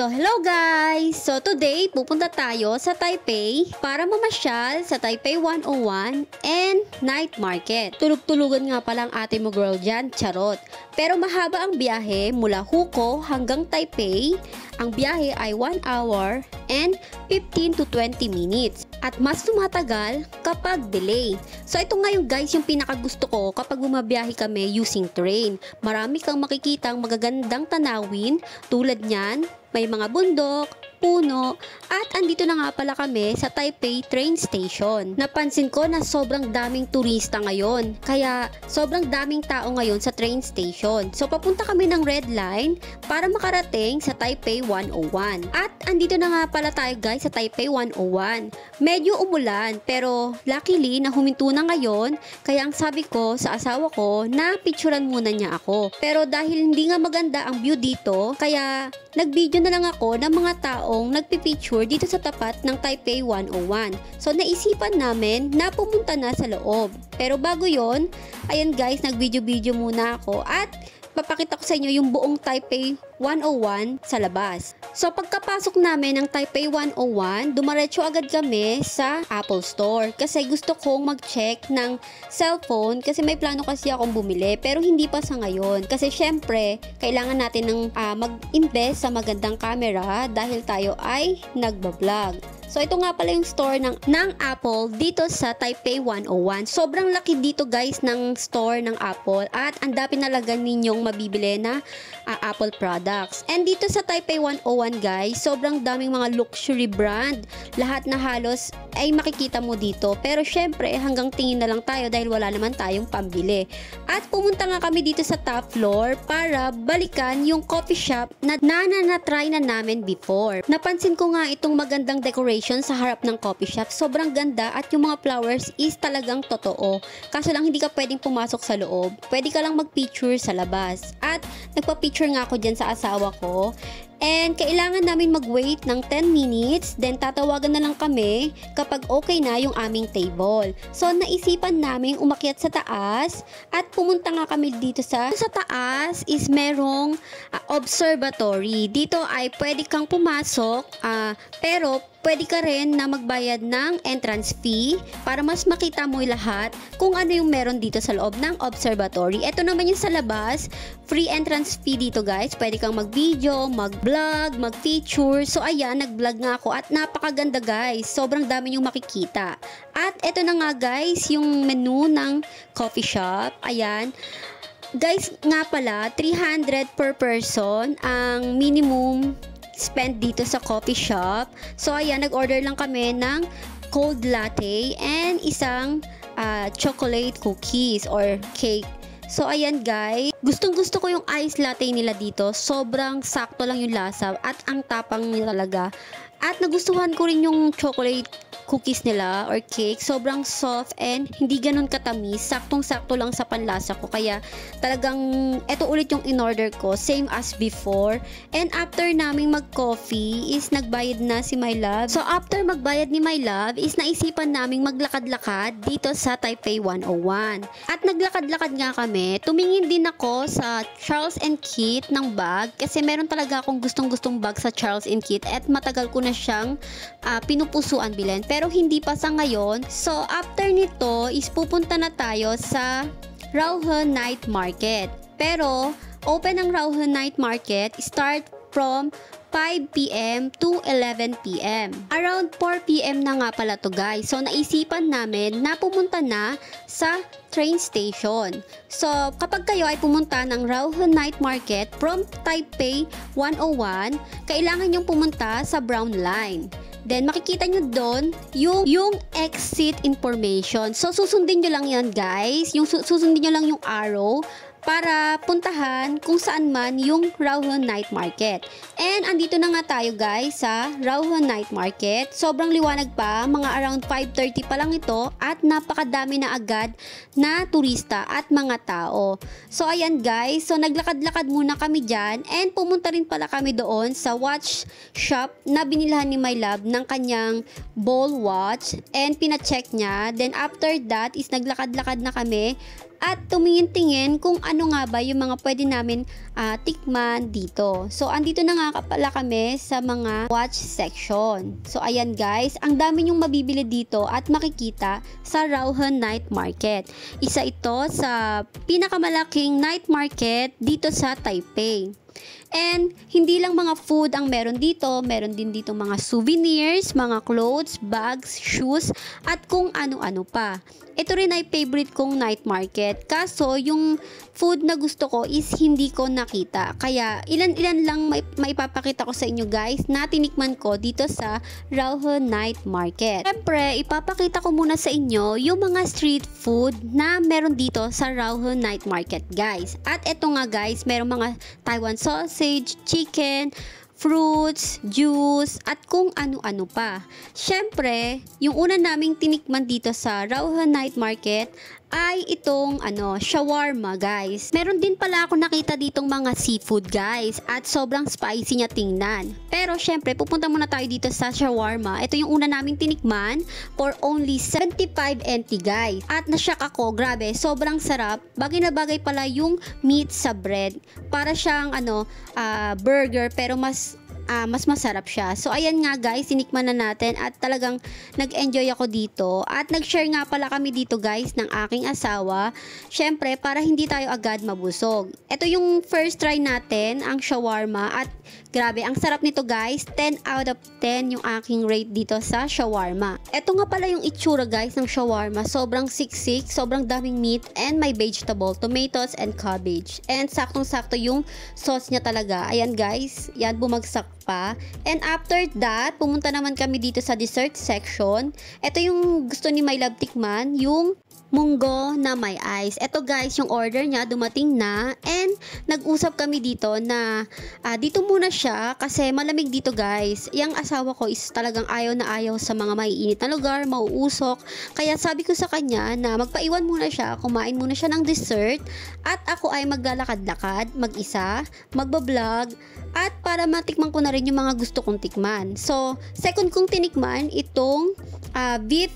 So hello guys! So today pupunta tayo sa Taipei para mamasyal sa Taipei 101 and night market. Tulog-tulugan nga pala ang ate mo girl dyan, charot. Pero mahaba ang biyahe mula Hukou hanggang Taipei. Ang biyahe ay 1 hour and 15 to 20 minutes. At mas tumatagal kapag delay. So ito nga yung guys yung pinakagusto ko kapag bumabiyahe kami using train. Marami kang makikitang magagandang tanawin tulad niyan, may mga bundok, puno, at andito na nga pala kami sa Taipei train station. Napansin ko na sobrang daming turista ngayon, kaya sobrang daming tao ngayon sa train station. So papunta kami ng Red Line para makarating sa Taipei 101. At andito na nga pala tayo guys sa Taipei 101. Medyo umulan pero luckily na huminto na ngayon, kaya ang sabi ko sa asawa ko na picturean muna niya ako. Pero dahil hindi nga maganda ang view dito, kaya nag-video na lang ako ng mga taong nagpipicture dito sa tapat ng Taipei 101. So naisipan namin na pumunta na sa loob. Pero bago yon, ayan guys, nag-video muna ako at papakita ko sa inyo yung buong Taipei 101 sa labas. So pagkapasok namin ng Taipei 101, dumaretso agad kami sa Apple Store kasi gusto kong mag-check ng cellphone kasi may plano kasi akong bumili pero hindi pa sa ngayon kasi syempre kailangan natin ng mag-invest sa magandang camera dahil tayo ay nagbablog. So ito nga pala yung store ng Apple dito sa Taipei 101. Sobrang laki dito guys ng store ng Apple at ang dami talaga ninyong mabibili na Apple products. And dito sa Taipei 101 guys, sobrang daming mga luxury brand. Lahat na halos ay makikita mo dito. Pero syempre hanggang tingin na lang tayo dahil wala naman tayong pambili. At pumunta nga kami dito sa top floor para balikan yung coffee shop na na-try na namin before. Napansin ko nga itong magandang decoration sa harap ng coffee shop. Sobrang ganda at yung mga flowers is talagang totoo. Kaso lang hindi ka pwedeng pumasok sa loob. Pwede ka lang mag-picture sa labas. At nagpa-picture nga ako dyan sa asawa ko. And kailangan namin mag-wait ng 10 minutes, then tatawagan na lang kami kapag okay na yung aming table. So naisipan namin umakyat sa taas at pumunta nga kami dito sa taas is merong observatory. Dito ay pwede kang pumasok pero pwede ka rin na magbayad ng entrance fee para mas makita mo lahat kung ano yung meron dito sa loob ng observatory. Ito naman yung sa labas, free entrance fee dito guys. Pwede kang mag-video, mag-vlog, mag-feature. So ayan, nag-vlog nga ako at napakaganda guys. Sobrang dami yung makikita. At ito na nga guys, yung menu ng coffee shop. Ayan. Guys, nga pala, 300 per person ang minimum spend dito sa coffee shop. So ayan, nag-order lang kami ng cold latte and isang chocolate cookies or cake. So ayan guys, gustong-gusto ko yung ice latte nila dito. Sobrang sakto lang yung lasa at ang tapang nila talaga. At nagustuhan ko rin yung chocolate cookies nila or cake. Sobrang soft and hindi ganun katamis. Saktong-sakto lang sa panlasa ko. Kaya talagang eto ulit yung in-order ko. Same as before. And after naming mag-coffee is nagbayad na si My Love. So after magbayad ni My Love is naisipan naming maglakad-lakad dito sa Taipei 101. At naglakad-lakad nga kami. Tumingin din ako sa Charles & Keith ng bag. Kasi meron talaga akong gustong-gustong bag sa Charles & Keith. At matagal ko na siyang pinupusuan bilhin. Pero hindi pa sa ngayon. So, after nito is pupunta na tayo sa Rauhe Night Market. Pero, open ang Rauhe Night Market start from 5 p.m. to 11 p.m. Around 4 p.m. na nga pala to guys. So, naisipan namin na pumunta na sa train station. So, kapag kayo ay pumunta ng Rauhe Night Market from Taipei 101, kailangan nyong pumunta sa Brown Line. Then, makikita nyo doon yung exit information. So, susundin nyo lang yan guys. Susundin nyo lang yung arrow para puntahan kung saan man yung Rauhe Night Market. And andito na nga tayo guys sa Rauhe Night Market. Sobrang liwanag pa, mga around 5:30 pa lang ito at napakadami na agad na turista at mga tao. So ayan guys, so naglakad-lakad muna kami dyan and pumunta rin pala kami doon sa watch shop na binilhan ni My Love ng kanyang ball watch and pina-check niya. Then after that is naglakad-lakad na kami at tumingin-tingin kung ano nga ba yung mga pwede namin tikman dito. So andito na nga pala kami sa mga watch section. So ayan guys, ang dami yung mabibili dito at makikita sa Rauhe Night Market. Isa ito sa pinakamalaking night market dito sa Taipei. And hindi lang mga food ang meron dito, meron din dito mga souvenirs, mga clothes, bags, shoes, at kung ano-ano pa. Ito rin ay favorite kong night market. Kaso yung food na gusto ko is hindi ko nakita. Kaya ilan-ilan lang maipapakita ko sa inyo guys na tinikman ko dito sa Rauhe Night Market. Siyempre, ipapakita ko muna sa inyo yung mga street food na meron dito sa Rauhe Night Market guys. At eto nga guys, meron mga Taiwan sausage, chicken, fruits, juice, at kung ano-ano pa. Siyempre, yung una naming tinikman dito sa Rauhe Night Market ay itong shawarma guys. Meron din pala ako nakita ditong mga seafood guys at sobrang spicy niya tingnan. Pero syempre pupunta muna tayo dito sa shawarma. Ito yung una naming tinikman for only 75 NT guys. At nashock ako, grabe, sobrang sarap. Bagay na bagay pala yung meat sa bread. Para siyang burger pero mas masarap siya. So ayan nga guys, tinikman na natin at talagang nag-enjoy ako dito at nag-share nga pala kami dito guys ng aking asawa. Syempre para hindi tayo agad mabusog. Ito yung first try natin, ang shawarma, at grabe, ang sarap nito guys. 10 out of 10 yung aking rate dito sa shawarma. Ito nga pala yung itsura guys ng shawarma. Sobrang siksik, sobrang daming meat and may vegetable, tomatoes and cabbage. And saktong-sakto yung sauce niya talaga. Ayan guys, yan bumagsak pa. And after that, pumunta naman kami dito sa dessert section. Ito yung gusto ni My Love tikman, yung munggo na may ice. Ito guys, yung order niya dumating na and nag-usap kami dito na dito muna siya kasi malamig dito guys. Yung asawa ko is talagang ayaw na ayaw sa mga maiinit na lugar, mauusok. Kaya sabi ko sa kanya na magpaiwan muna siya, kumain muna siya ng dessert at ako ay maglalakad-lakad, mag-isa, magbablog at para matikman ko na rin yung mga gusto kong tikman. So, second kong tinikman itong beef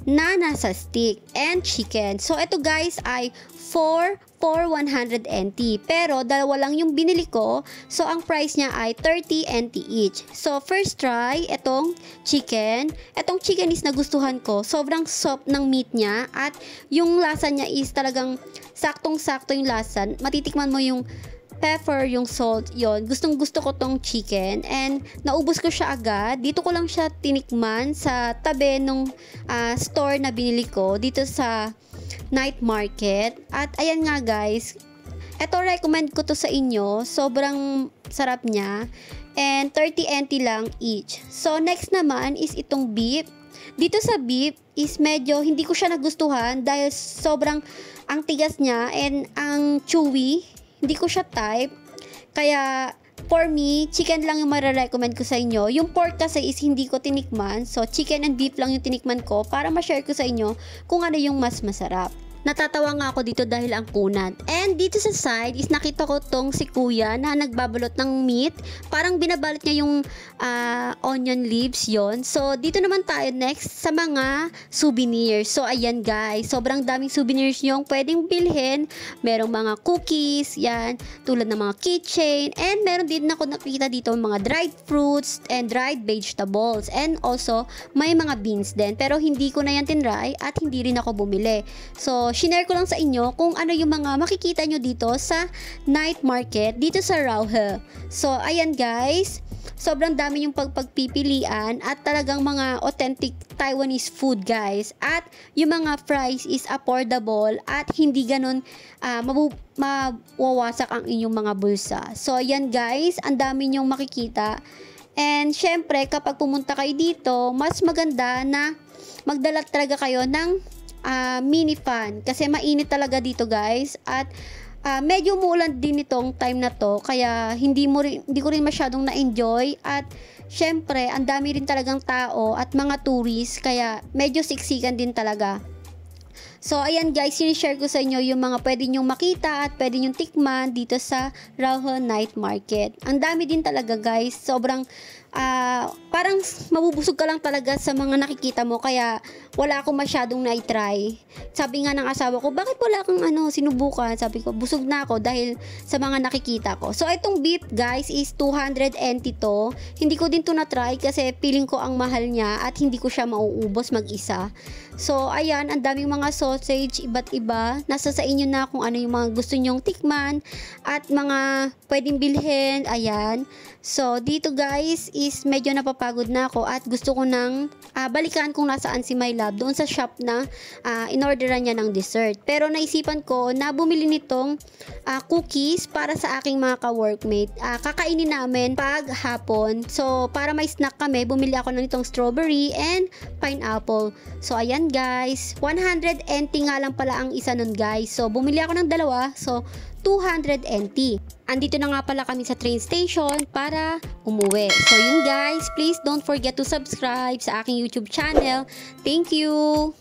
na nasa stick and chicken. So ito guys ay 4 for 100 NT. Pero dalawa lang yung binili ko. So ang price niya ay 30 NT each. So first try itong chicken. Itong chicken is nagustuhan ko. Sobrang soft ng meat niya at yung lasa niya is talagang saktong-sakto yung lasa. Matitikman mo yung pepper, yung salt, yon. Gustong gusto ko tong chicken and naubos ko siya agad. Dito ko lang siya tinikman sa tabi nung store na binili ko dito sa night market. At ayan nga guys, eto recommend ko to sa inyo. Sobrang sarap niya and 30 NT lang each. So next naman is itong beef. Dito sa beef is medyo hindi ko siya nagustuhan dahil sobrang ang tigas niya and ang chewy. Hindi ko siya type. Kaya, for me, chicken lang yung marirecommend ko sa inyo. Yung pork kasi is hindi ko tinikman. So, chicken and beef lang yung tinikman ko para ma-share ko sa inyo kung ano yung mas masarap. Natatawa nga ako dito dahil ang kunat. And dito sa side is nakita ko tong si kuya na nagbabalot ng meat. Parang binabalot niya yung onion leaves yon. So dito naman tayo next sa mga souvenirs. So ayan guys, sobrang daming souvenirs yung pwedeng bilhin. Merong mga cookies, yan, tulad ng mga keychain. And meron din ako nakita dito mga dried fruits and dried vegetables. And also may mga beans din. Pero hindi ko na yan tinry at hindi rin ako bumili. So shinare ko lang sa inyo kung ano yung mga makikita nyo dito sa night market dito sa Rauhe. So ayan guys, sobrang dami yung pagpipilian at talagang mga authentic Taiwanese food guys. At yung mga price is affordable at hindi ganun mawawasak ang inyong mga bulsa. So ayan guys, ang dami nyong makikita. And syempre kapag pumunta kayo dito, mas maganda na magdala talaga kayo ng mini fan kasi mainit talaga dito guys at medyo umuulan din itong time na to kaya hindi ko rin masyadong na-enjoy at syempre ang dami rin talagang tao at mga tourists kaya medyo siksikan din talaga. So ayan guys, sinishare ko sa inyo yung mga pwede nyong makita at pwede nyong tikman dito sa Rauhe Night Market. Ang dami din talaga guys, sobrang parang mabubusog ka lang talaga sa mga nakikita mo, kaya wala akong masyadong na-try. Sabi nga ng asawa ko, bakit wala kang sinubukan? Sabi ko, busog na ako dahil sa mga nakikita ko. So itong beef guys is 200 NT to. Hindi ko din to na-try kasi feeling ko ang mahal niya at hindi ko siya mauubos mag-isa. So ayan, ang daming mga sausage, iba't iba. Nasa sa inyo na kung ano yung mga gusto nyong tikman at mga pwedeng bilhin. Ayan. So dito guys is medyo napapagod na ako at gusto ko nang balikan kung nasaan si My Love doon sa shop na in-orderan niya ng dessert. Pero naisipan ko na bumili nitong cookies para sa aking mga ka-workmate. Kakainin namin pag hapon. So para may snack kami, bumili ako ng itong strawberry and pineapple. So ayan guys, 100 NT nga lang pala ang isa nun guys. So bumili ako ng dalawa. So 200 NT. Andito na nga pala kami sa train station para umuwi. So yun guys, please don't forget to subscribe sa aking YouTube channel. Thank you!